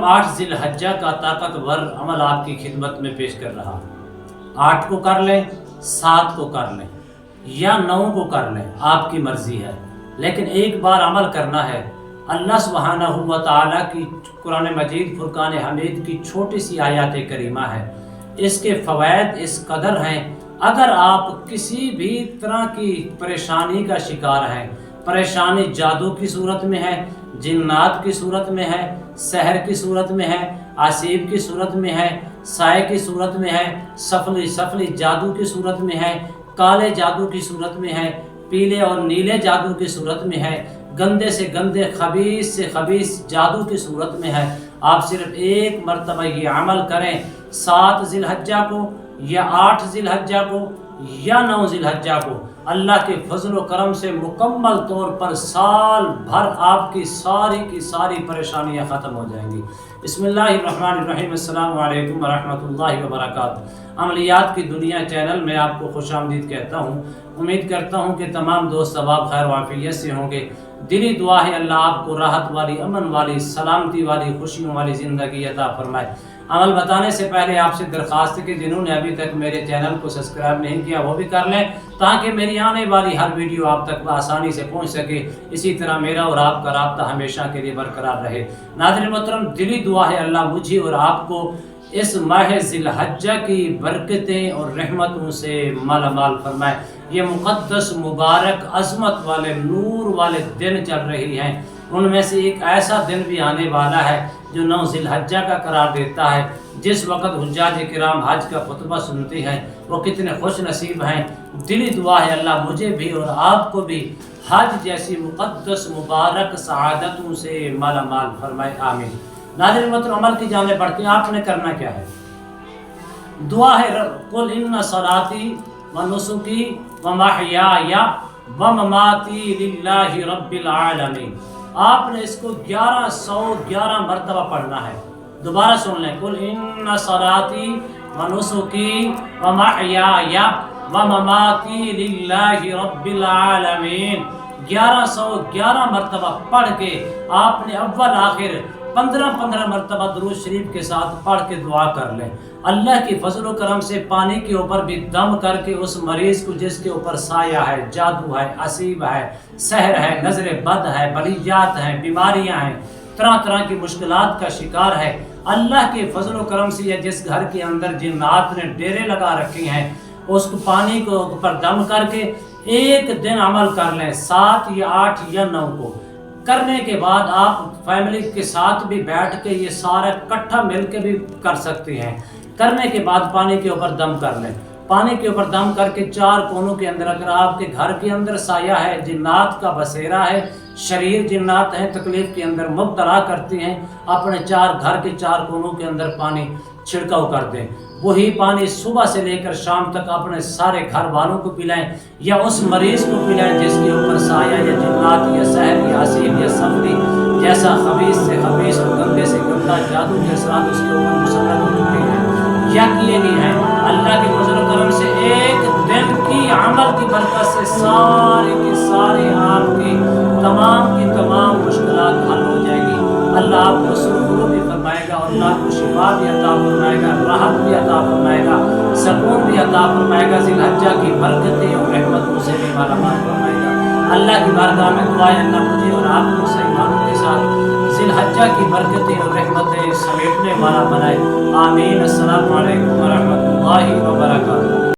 کرم 8 ذی الحجہ کا طاقتور عمل آپ کی خدمت میں پیش کر رہا ہوں۔ 8 کو کر لیں، 7 کو کر لیں یا 9 کو کر لیں، آپ کی مرضی ہے، لیکن ایک بار عمل کرنا ہے۔ اللہ سبحانہ و تعالیٰ کی قرآن مجید فرقان حمید کی چھوٹی سی آیات کریمہ ہے، اس کے فوائد اس قدر ہیں۔ اگر آپ کسی بھی طرح کی پریشانی کا شکار ہیں، پریشانی جادو کی صورت میں ہے، جنات کی صورت میں ہے، سحر کی صورت میں ہے، عصیب کی صورت میں ہے، سائے کی صورت میں ہے، سفلی جادو کی صورت میں ہے، کالے جادو کی صورت میں ہے، پیلے اور نیلے جادو کی صورت میں ہے، گندے سے گندے خبیث سے خبیث جادو کی صورت میں ہے، آپ صرف ایک مرتبہ یہ عمل کریں، 7 ذی الحجہ کو یا 8 ذی الحجہ کو یا 9 ذی الحجہ کو، اللہ کے فضل و کرم سے مکمل طور پر سال بھر آپ کی ساری پریشانیاں ختم ہو جائیں گی۔ بسم اللہ الرحمن الرحیم۔ السلام علیکم ورحمۃ اللہ وبرکاتہ۔ عملیات کی دنیا چینل میں آپ کو خوش آمدید کہتا ہوں۔ امید کرتا ہوں کہ تمام دوست احباب خیر و عافیت سے ہوں گے۔ دلی دعا ہے اللہ آپ کو راحت والی، امن والی، سلامتی والی، خوشیوں والی زندگی عطا فرمائے۔ عمل بتانے سے پہلے آپ سے درخواست ہے کہ جنہوں نے ابھی تک میرے چینل کو سبسکرائب نہیں کیا وہ بھی کر لیں، تاکہ میری آنے والی ہر ویڈیو آپ تک آسانی سے پہنچ سکے۔ اسی طرح میرا اور آپ کا رابطہ ہمیشہ کے لیے برقرار رہے۔ ناظرین محترم، دلی دعا ہے اللہ مجھے اور آپ کو اس ماہ ذی الحجہ کی برکتیں اور رحمتوں سے مالا مال فرمائے۔ یہ مقدس، مبارک، عظمت والے، نور والے دن چل رہی ہیں، ان میں سے ایک ایسا دن بھی آنے والا ہے جو 9 ذی الحجہ کا قرار دیتا ہے، جس وقت حجاج کرام حج کا خطبہ سنتے ہیں وہ کتنے خوش نصیب ہیں۔ دلی دعا ہے اللہ مجھے بھی اور آپ کو بھی حج جیسی مقدس مبارک سعادتوں سے مالا مال فرمائے، آمین۔ ناظرین محترم، عمل کی جانب بڑھتے ہیں۔ آپ نے کرنا کیا ہے؟ دعا ہے قل ان صلاتی ونسکی ومحیای ومماتی للہ رب العالمین۔ آپ نے اس کو 1111 مرتبہ پڑھنا ہے۔ دوبارہ سن لیں، قل ان صلاتی ونسکی ومحیای ومماتی للہ رب العالمین۔ 1111 مرتبہ پڑھ کے آپ نے اول آخر 15 مرتبہ درود شریف کے ساتھ پڑھ کے دعا کر لیں۔ اللہ کی فضل و کرم سے پانی کے اوپر بھی دم کر کے اس مریض کو جس کے اوپر سایہ ہے، جادو ہے، عصیب ہے، سحر ہے، نظر بد ہے، بلیات ہیں، بیماریاں ہیں، طرح کی مشکلات کا شکار ہے، اللہ کے فضل و کرم سے یا جس گھر کے اندر جنات نے ڈیرے لگا رکھے ہیں، اس کو پانی کو اوپر دم کر کے ایک دن عمل کر لیں، 7 یا 8 یا 9 کو کرنے کے بعد آپ فیملی کے ساتھ بھی بیٹھ کے یہ سارا اکٹھا مل کے بھی کر سکتے ہیں۔ کرنے کے بعد پانی کے اوپر دم کر لیں۔ پانی کے اوپر دم کر کے 4 کونوں کے اندر، اگر آپ کے گھر کے اندر سایہ ہے، جنات کا بسیرا ہے، شریر جنات ہیں، تکلیف کے اندر مبتلا کرتے ہیں، اپنے گھر کے 4 کونوں کے اندر پانی چھڑکاؤ کر دیں۔ وہی پانی صبح سے لے کر شام تک اپنے سارے گھر والوں کو پلائیں یا اس مریض کو پلائیں جس کے اوپر سایہ یا جنات یا سحر یا عصیب یا سفلی جیسا خبیث سے خبیث اور گندے سے گندا جادو کے اثرات اس کے اوپر مسلط ہو چکے ہیں یا کیے نہیں ہیں۔ اللہ کے فضل و کرم سے ایک دن کی عمل کی برکت سے سارے کی سارے آپ کی تمام مشکلات حل ہو جائے گی۔ اللہ آپ کو سرور بھی فرمائے گا اور اللہ آپ کو شفا بھی عطا فرمائے گا، راحت بھی عطا فرمائے گا، سکون بھی عطا فرمائے گا، ذی الحجہ کی برکتیں اور رحمتوں سے بھی مالا مال فرمائے گا۔ اللہ کی بارگاہ میں دعا ہے اللہ مجھے اور آپ کو مسلمانوں کے ساتھ ذی الحجہ کی برکتیں اور رحمتیں سمیٹنے والا بنائے، آمین۔ السلام علیکم ورحمۃ اللہ وبرکاتہ۔